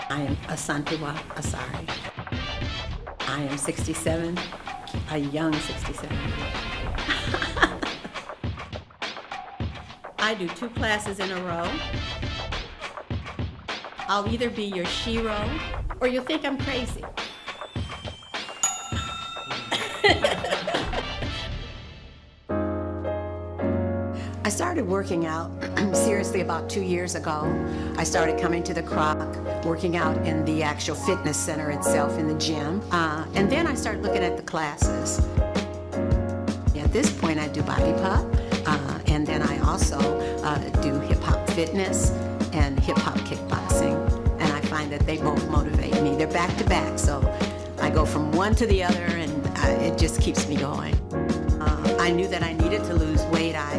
I am Asantewaa Asari. I am 67, a young 67. I do 2 classes in a row. I'll either be your shero or you'll think I'm crazy. I started working out seriously about 2 years ago. I started coming to the Kroc, working out in the actual fitness center itself in the gym. And then I started looking at the classes. At this point I do body pop, and then I also do hip hop fitness and hip hop kickboxing. And I find that they both motivate me. They're back to back, so I go from one to the other and it just keeps me going. I knew that I needed to lose weight. I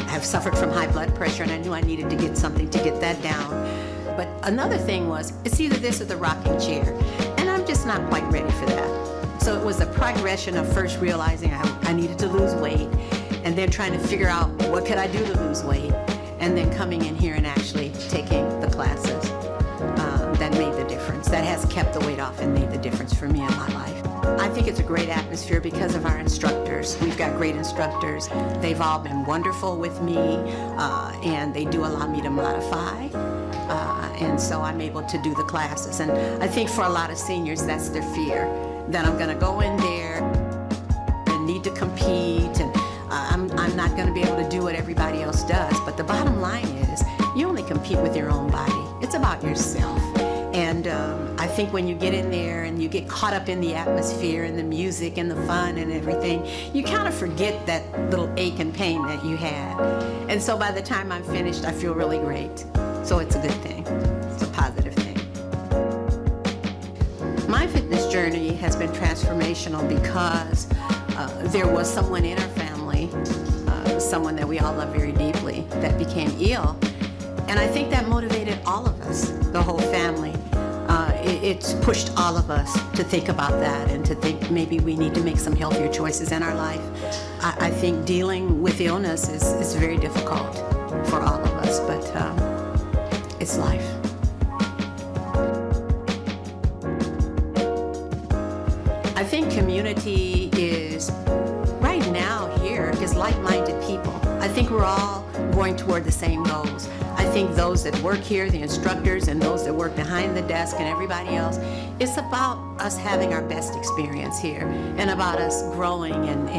have suffered from high blood pressure, and I knew I needed to get something to get that down. But another thing was, it's either this or the rocking chair, and I'm just not quite ready for that. So it was a progression of first realizing I needed to lose weight, and then trying to figure out what could I do to lose weight, and then coming in here and actually taking the classes. That made the difference. That has kept the weight off and made the difference for me in my life. I think it's a great atmosphere because of our instructors. We've got great instructors. They've all been wonderful with me, and they do allow me to modify. And so I'm able to do the classes. And I think for a lot of seniors, that's their fear, that I'm gonna go in there and need to compete, and I'm not gonna be able to do what everybody else does. But the bottom line is, you only compete with your own body. It's about yourself. And I think when you get in there and you get caught up in the atmosphere and the music and the fun and everything, you kind of forget that little ache and pain that you had. And so by the time I'm finished, I feel really great. So it's a good thing. It's a positive thing. My fitness journey has been transformational because there was someone in our family, someone that we all love very deeply, that became ill. And I think that motivated all of us, the whole family. It's pushed all of us to think about that and to think maybe we need to make some healthier choices in our life. I think dealing with illness is very difficult for all of us, but it's life. I think community is, right now here, is like-minded people. I think we're all going toward the same goals. I think those that work here, the instructors, and those that work behind the desk and everybody else, it's about us having our best experience here and about us growing and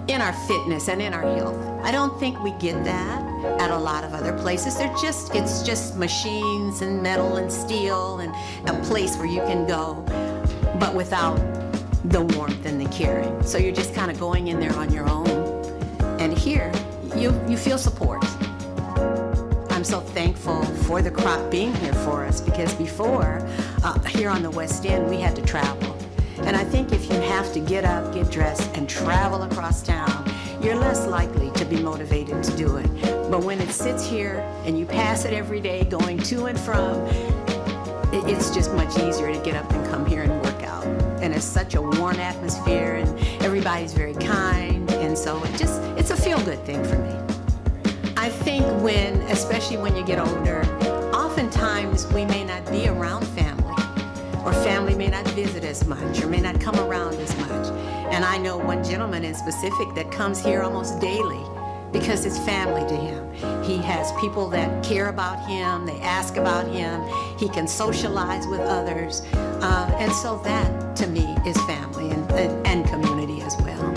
in our fitness and in our health. I don't think we get that at a lot of other places. It's just machines and metal and steel and a place where you can go, but without the warmth and the caring. So you're just kind of going in there on your own. And here, you feel support. I'm so thankful for the Kroc being here for us, because before, here on the West End, we had to travel. And I think if you have to get up, get dressed, and travel across town, you're less likely to be motivated to do it. But when it sits here and you pass it every day going to and from, it's just much easier to get up and come here and work out. And it's such a warm atmosphere, and everybody's very kind, and so it's a feel-good thing for me. I think especially when you get older, oftentimes we may not be around family, or family may not visit as much, or may not come around as much. And I know one gentleman in specific that comes here almost daily because it's family to him. He has people that care about him, they ask about him, he can socialize with others. And so that, to me, is family and community as well.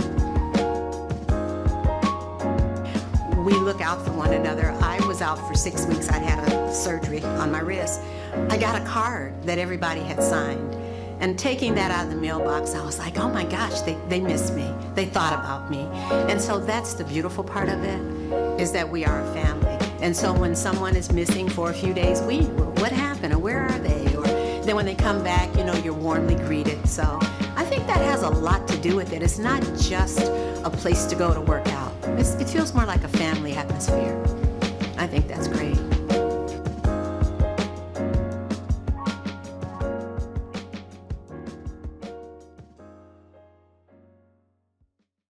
We look out for one another. I was out for 6 weeks. I had a surgery on my wrist. I got a card that everybody had signed. And taking that out of the mailbox, I was like, oh my gosh, they missed me. They thought about me. And so that's the beautiful part of it, is that we are a family. And so when someone is missing for a few days, what happened, or where are they? Or then when they come back, you're warmly greeted. So I think that has a lot to do with it. It's not just a place to go to work out. It feels more like a family atmosphere. I think that's great.